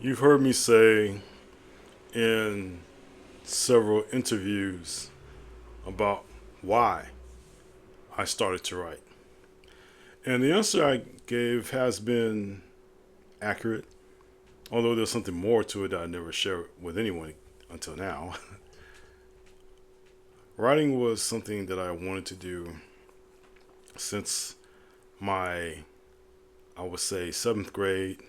You've heard me say in several interviews about why I started to write. And the answer I gave has been accurate, although there's something more to it that I never shared with anyone until now. Writing was something that I wanted to do since my, I would say, seventh grade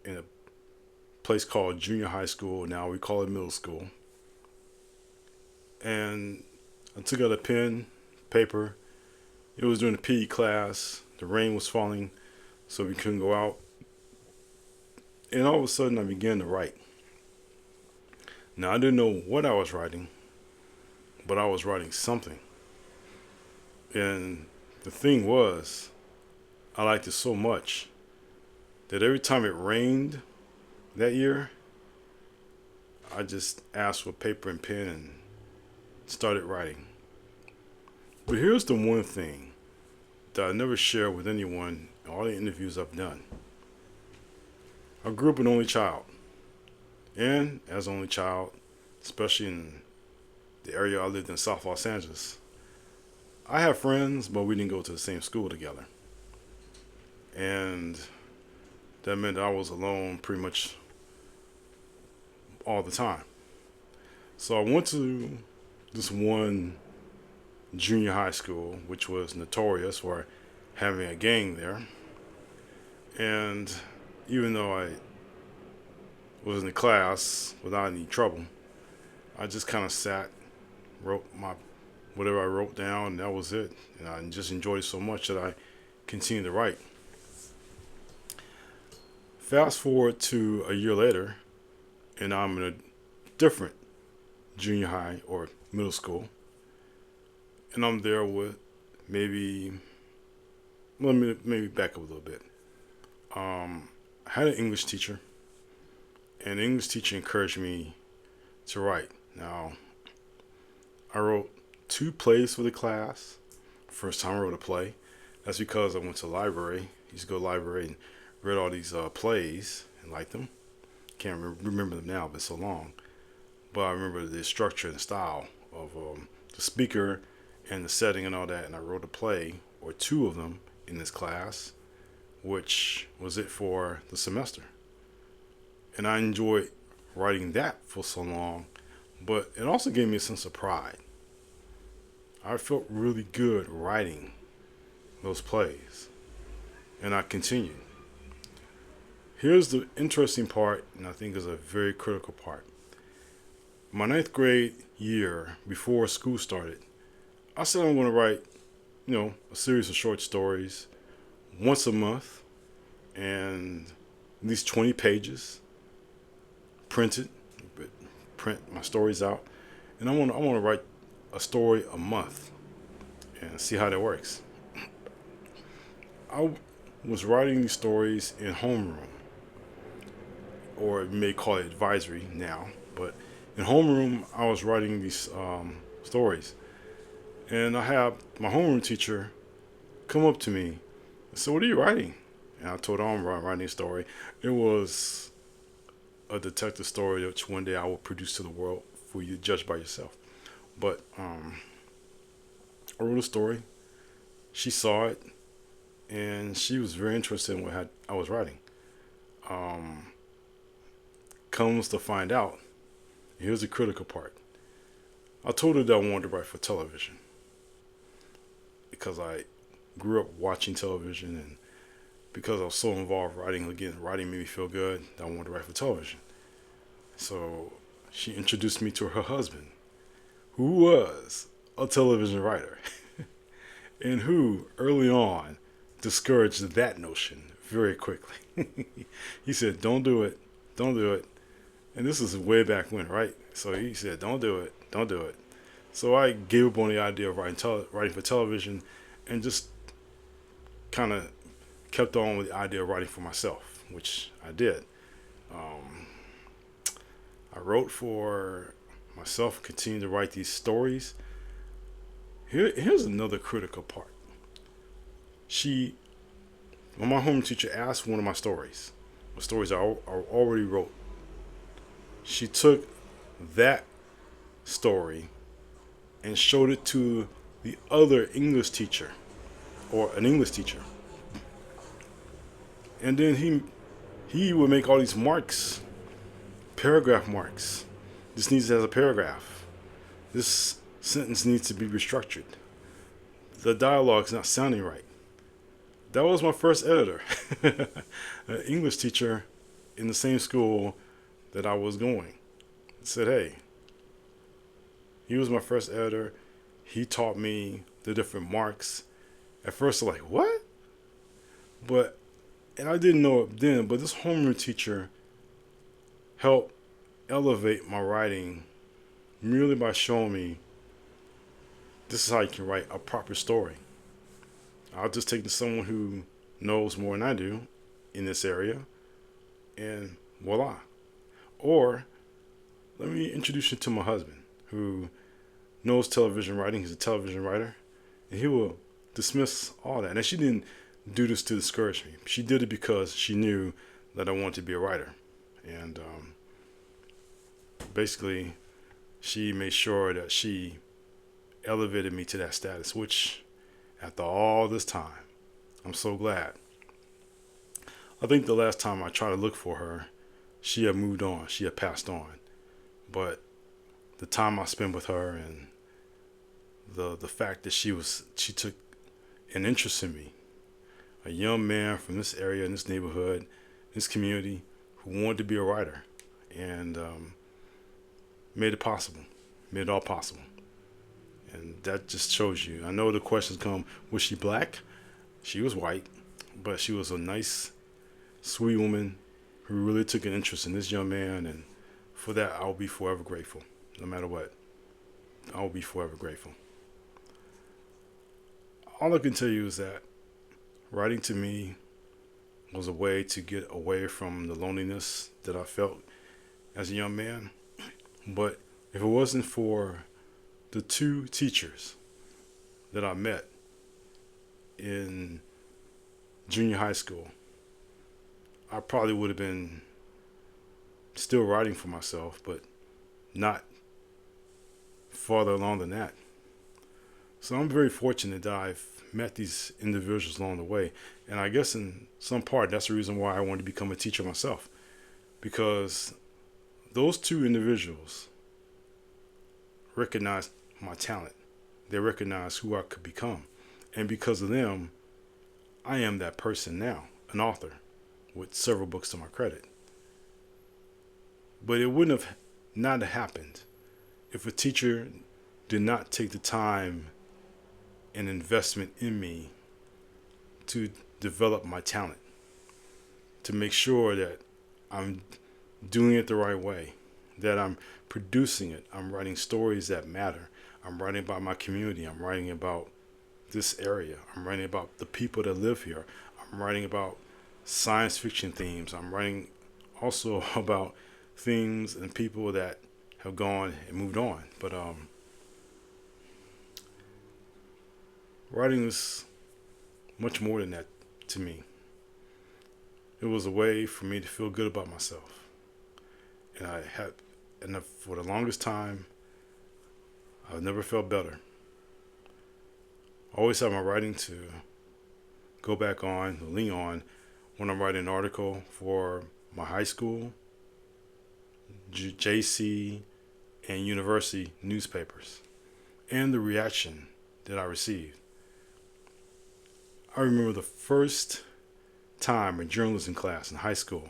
in a place called junior high school. Now we call it middle school. And I took out a pen, paper. It was during the PE class. The rain was falling, so we couldn't go out. And all of a sudden, I began to write. Now, I didn't know what I was writing, but I was writing something. And the thing was, I liked it so much that every time it rained that year, I just asked for paper and pen and started writing. But here's the one thing that I never share with anyone in all the interviews I've done. I grew up an only child. And as an only child, especially in the area I lived in, South Los Angeles, I have friends, but we didn't go to the same school together. And that meant that I was alone pretty much all the time. So I went to this one junior high school, which was notorious for having a gang there. And even though I was in the class without any trouble, I just kind of sat, wrote my whatever I wrote down, and that was it. And I just enjoyed it so much that I continued to write. Fast forward to a year later, and I'm in a different junior high or middle school, and I'm there with maybe let me maybe back up a little bit. I had an English teacher, and the English teacher encouraged me to write. Now, I wrote two plays for the class. First time I wrote a play. That's because I went to the library. I used to go to the library and read all these plays and liked them. Can't remember them now, but it's so long. But I remember the structure and the style of the speaker and the setting and all that. And I wrote a play or two of them in this class, which was it for the semester. And I enjoyed writing that for so long, but it also gave me a sense of pride. I felt really good writing those plays, and I continued. Here's the interesting part, and I think is a very critical part. My ninth grade year, before school started, I said I'm going to write, a series of short stories once a month, and at least 20 pages, printed, print my stories out, and I want to write a story a month and see how that works. I was writing these stories in homeroom, or you may call it advisory now, but in homeroom I was writing these stories, and I had my homeroom teacher come up to me and say, "What are you writing?" And I told her I'm writing a story. It was a detective story which one day I will produce to the world for you to judge by yourself. But I wrote a story. She saw it, and she was very interested in what I was writing. Um, Comes to find out, here's the critical part. I told her that I wanted to write for television because I grew up watching television, and because I was so involved writing, again, writing made me feel good, that I wanted to write for television. So she introduced me to her husband, who was a television writer, and who early on discouraged that notion very quickly. He said, "Don't do it, don't do it." And this is way back when, right? So he said, "Don't do it, don't do it." So I gave up on the idea of writing for television, and just kind of kept on with the idea of writing for myself, which I did. Um, I wrote for myself, continued to write these stories. Here's another critical part. She, when my home teacher asked for one of my stories, stories I already wrote. She took that story and showed it to the other English teacher or an English teacher. And then he would make all these marks, paragraph marks. This needs as a paragraph. This sentence needs to be restructured. The dialogue's not sounding right. That was my first editor, an English teacher in the same school that I was going. Said, hey, he was my first editor. He taught me the different marks. At first, I'm like, what? And I didn't know it then, but this homeroom teacher helped elevate my writing merely by showing me this is how you can write a proper story. I'll just take to someone who knows more than I do in this area, and voila. Or let me introduce you to my husband, who knows television writing. He's a television writer, and he will dismiss all that. And she didn't do this to discourage me. She did it because she knew that I wanted to be a writer. And basically, she made sure that she elevated me to that status, which after all this time, I'm so glad. I think the last time I tried to look for her, she had moved on. She had passed on. But the time I spent with her and the fact that she took an interest in me, a young man from this area, in this neighborhood, this community, who wanted to be a writer, and made it possible, made it all possible. And that just shows you. I know the questions come, was she black? She was white, but she was a nice, sweet woman who really took an interest in this young man, and for that, I'll be forever grateful. No matter what, I'll be forever grateful. All I can tell you is that writing to me was a way to get away from the loneliness that I felt as a young man. But if it wasn't for the two teachers that I met in junior high school, I probably would have been still writing for myself, but not farther along than that. So I'm very fortunate that I've met these individuals along the way. And I guess in some part, that's the reason why I wanted to become a teacher myself. Because those two individuals recognized my talent. They recognized who I could become. And because of them, I am that person now, an author with several books to my credit. But it wouldn't have not happened if a teacher did not take the time and investment in me to develop my talent, to make sure that I'm doing it the right way, that I'm producing it. I'm writing stories that matter. I'm writing about my community. I'm writing about this area. I'm writing about the people that live here. I'm writing about science fiction themes. I'm writing also about things and people that have gone and moved on. But writing was much more than that to me. It was a way for me to feel good about myself. And for the longest time, I've never felt better. I always have my writing to go back on, lean on, when I'm writing an article for my high school, JC, and university newspapers, and the reaction that I received. I remember the first time in journalism class in high school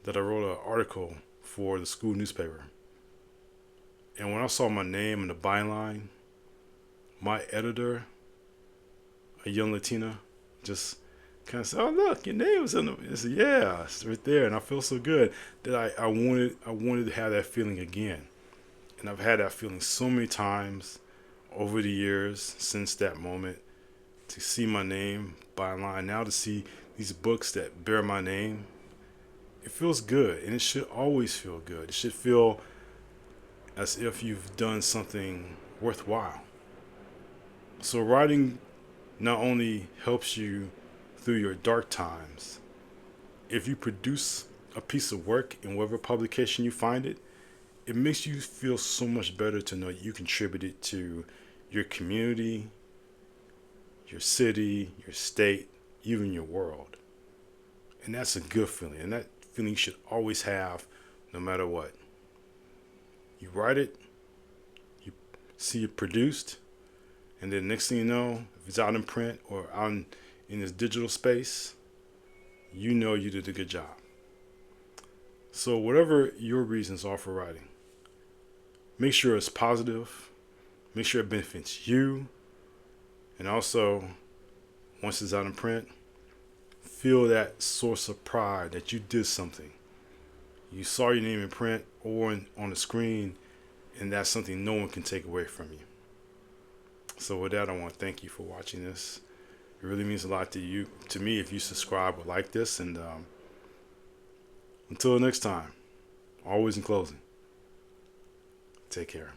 that I wrote an article for the school newspaper. And when I saw my name in the byline, my editor, a young Latina, just kind of said, "Oh, look, your name was in the." I said, "Yeah, it's right there." And I feel so good that I wanted to have that feeling again. And I've had that feeling so many times over the years since that moment. To see my name byline, now to see these books that bear my name, it feels good, and it should always feel good. It should feel as if you've done something worthwhile. So writing not only helps you through your dark times if you produce a piece of work in whatever publication you find it, it makes you feel so much better to know you contributed to your community, your city, your state, even your world. And that's a good feeling. And that feeling you should always have no matter what. You write it, you see it produced, and then next thing you know, if it's out in print or out in this digital space, you know you did a good job. So whatever your reasons are for writing, make sure it's positive, make sure it benefits you, and also, once it's out in print, feel that source of pride that you did something. You saw your name in print or on the screen, and that's something no one can take away from you. So with that, I want to thank you for watching this. It really means a lot to me, if you subscribe or like this. And until next time, always in closing, take care.